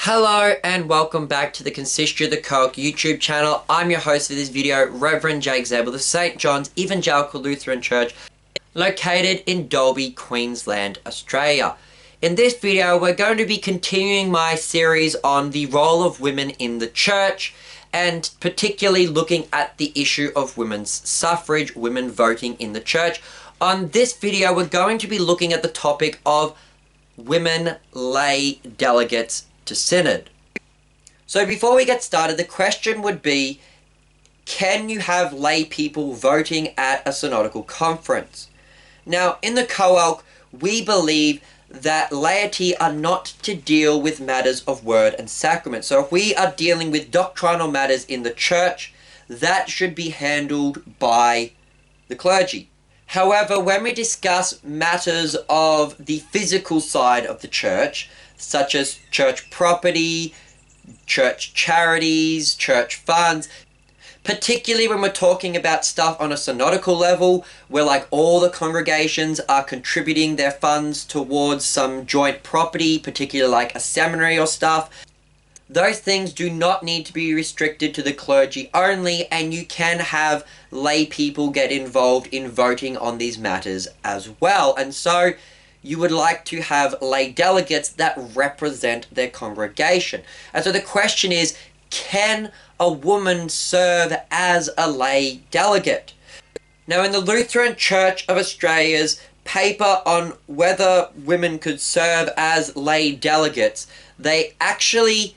Hello and welcome back to the Consistory of the Coelc YouTube channel. I'm your host for this video, Reverend Zabel of St John's Evangelical Lutheran Church, located in Dalby, Queensland, Australia. In this video, we're going to be continuing my series on the role of women in the church, and particularly looking at the issue of women's suffrage, women voting in the church. On this video, we're going to be looking at the topic of women lay delegates to synod. So before we get started, the question would be, can you have lay people voting at a synodical conference? Now, in the coelc, we believe that laity are not to deal with matters of word and sacrament. So if we are dealing with doctrinal matters in the church, that should be handled by the clergy. However, when we discuss matters of the physical side of the church, such as church property, church charities, church funds, particularly when we're talking about stuff on a synodical level, where like all the congregations are contributing their funds towards some joint property, particularly like a seminary or stuff, those things do not need to be restricted to the clergy only, and you can have lay people get involved in voting on these matters as well. And so you would like to have lay delegates that represent their congregation. And so the question is, can a woman serve as a lay delegate? Now, in the Lutheran Church of Australia's paper on whether women could serve as lay delegates, they actually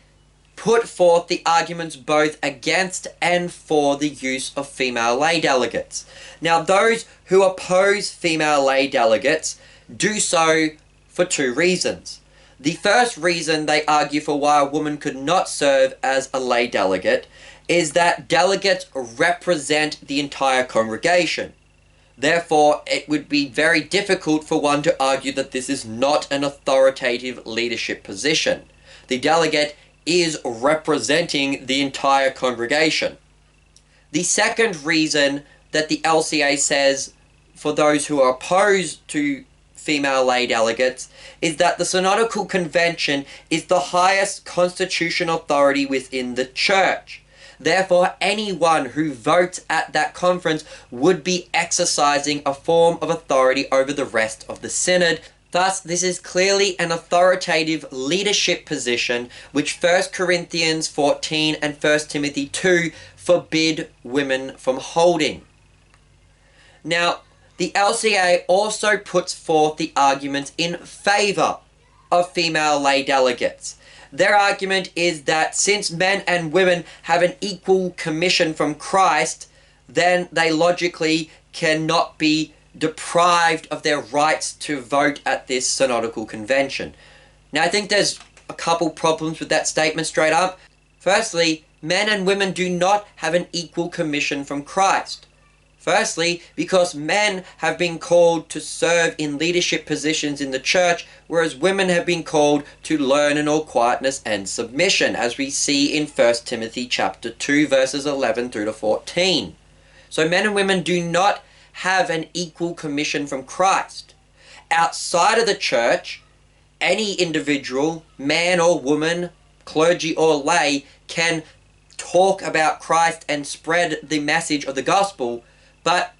put forth the arguments both against and for the use of female lay delegates. Now, those who oppose female lay delegates do so for two reasons. The first reason they argue for why a woman could not serve as a lay delegate is that delegates represent the entire congregation. Therefore, it would be very difficult for one to argue that this is not an authoritative leadership position. The delegate is representing the entire congregation. The second reason that the LCA says for those who are opposed to female lay delegates is that the Synodical Convention is the highest constitutional authority within the church. Therefore, anyone who votes at that conference would be exercising a form of authority over the rest of the synod. Thus, this is clearly an authoritative leadership position which 1 Corinthians 14 and 1 Timothy 2 forbid women from holding. Now, the LCA also puts forth the arguments in favour of female lay delegates. Their argument is that since men and women have an equal commission from Christ, then they logically cannot be deprived of their rights to vote at this synodical convention. Now, I think there's a couple problems with that statement straight up. Firstly, men and women do not have an equal commission from Christ. Firstly, because men have been called to serve in leadership positions in the church, whereas women have been called to learn in all quietness and submission, as we see in 1 Timothy chapter 2, verses 11 through to 14. So men and women do not have an equal commission from Christ. Outside of the church, any individual, man or woman, clergy or lay, can talk about Christ and spread the message of the gospel. But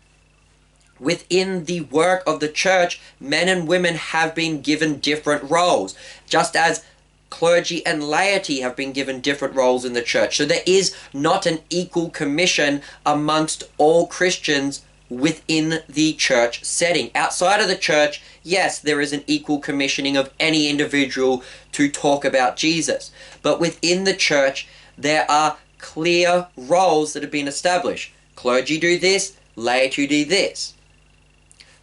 within the work of the church, men and women have been given different roles, just as clergy and laity have been given different roles in the church. So there is not an equal commission amongst all Christians within the church setting. Outside of the church, yes, there is an equal commissioning of any individual to talk about Jesus. But within the church, there are clear roles that have been established. Clergy do this, laity do this.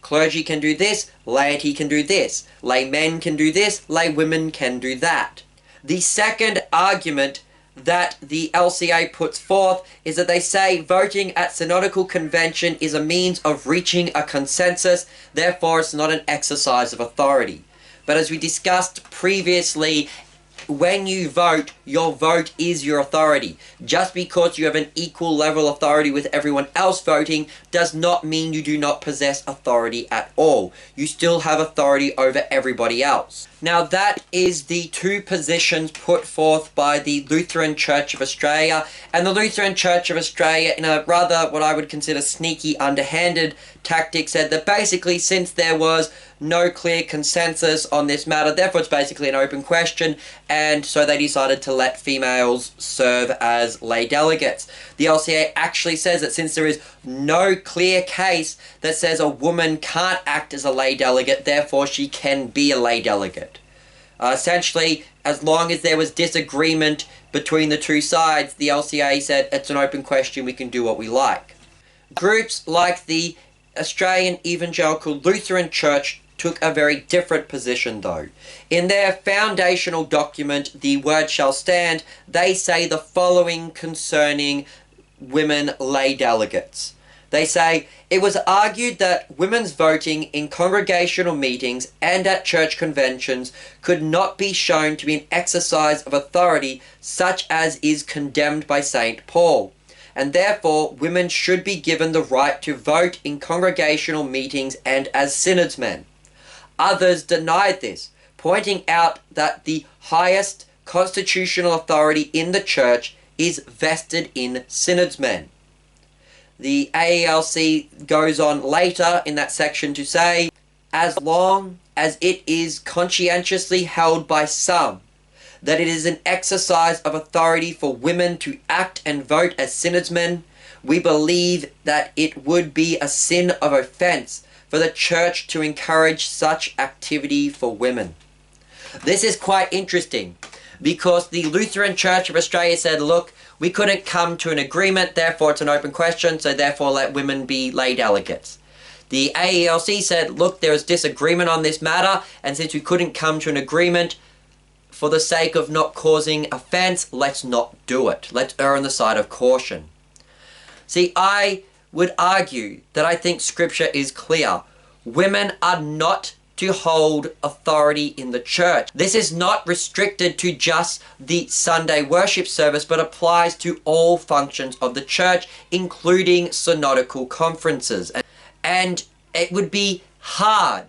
Clergy can do this, laity can do this. Lay men can do this, lay women can do that. The second argument that the LCA puts forth is that they say voting at synodical convention is a means of reaching a consensus, therefore it's not an exercise of authority. But as we discussed previously, when you vote, your vote is your authority. Just because you have an equal level of authority with everyone else voting does not mean you do not possess authority at all. You still have authority over everybody else. Now that is the two positions put forth by the Lutheran Church of Australia, and the Lutheran Church of Australia, in a rather what I would consider sneaky, underhanded tactic, said that basically since there was no clear consensus on this matter, therefore it's basically an open question, and so they decided to let females serve as lay delegates. The LCA actually says that since there is no clear case that says a woman can't act as a lay delegate, therefore she can be a lay delegate. Essentially, as long as there was disagreement between the two sides, the LCA said it's an open question, we can do what we like. Groups like the Australian Evangelical Lutheran Church took a very different position though. In their foundational document, The Word Shall Stand, they say the following concerning women lay delegates. They say, it was argued that women's voting in congregational meetings and at church conventions could not be shown to be an exercise of authority such as is condemned by St. Paul, and therefore women should be given the right to vote in congregational meetings and as synodsmen. Others denied this, pointing out that the highest constitutional authority in the church is vested in synodsmen. The AELC goes on later in that section to say, as long as it is conscientiously held by some that it is an exercise of authority for women to act and vote as synodsmen, we believe that it would be a sin of offense for the church to encourage such activity for women. This is quite interesting because the Lutheran Church of Australia said, look, we couldn't come to an agreement, therefore it's an open question, so therefore let women be lay delegates. The AELC said, look, there is disagreement on this matter, and since we couldn't come to an agreement, for the sake of not causing offense, let's not do it. Let's err on the side of caution. See, I would argue that I think Scripture is clear. Women are not to hold authority in the church. This is not restricted to just the Sunday worship service, but applies to all functions of the church, including synodical conferences. And it would be hard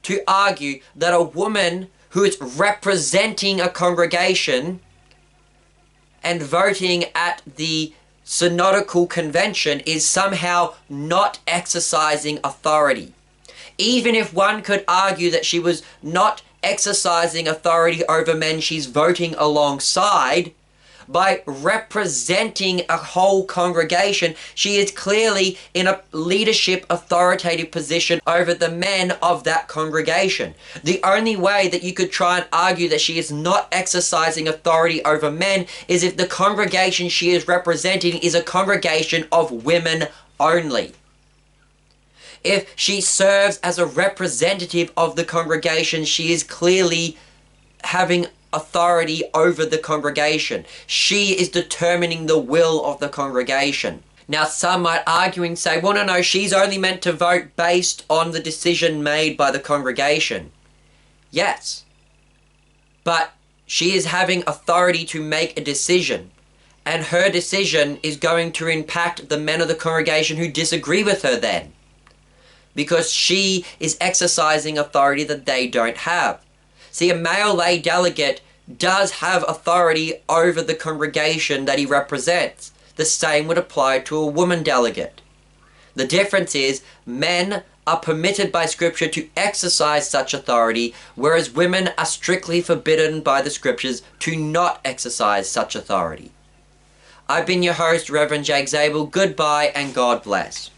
to argue that a woman who is representing a congregation and voting at the synodical convention is somehow not exercising authority. Even if one could argue that she was not exercising authority over men she's voting alongside, by representing a whole congregation, she is clearly in a leadership authoritative position over the men of that congregation. The only way that you could try and argue that she is not exercising authority over men is if the congregation she is representing is a congregation of women only. If she serves as a representative of the congregation, she is clearly having authority over the congregation. She is determining the will of the congregation. Now, some might argue and say, well, no, she's only meant to vote based on the decision made by the congregation. Yes, but she is having authority to make a decision, and her decision is going to impact the men of the congregation who disagree with her then, because she is exercising authority that they don't have. See, a male lay delegate does have authority over the congregation that he represents. The same would apply to a woman delegate. The difference is men are permitted by Scripture to exercise such authority, whereas women are strictly forbidden by the Scriptures to not exercise such authority. I've been your host, Reverend Jake Zabel. Goodbye and God bless.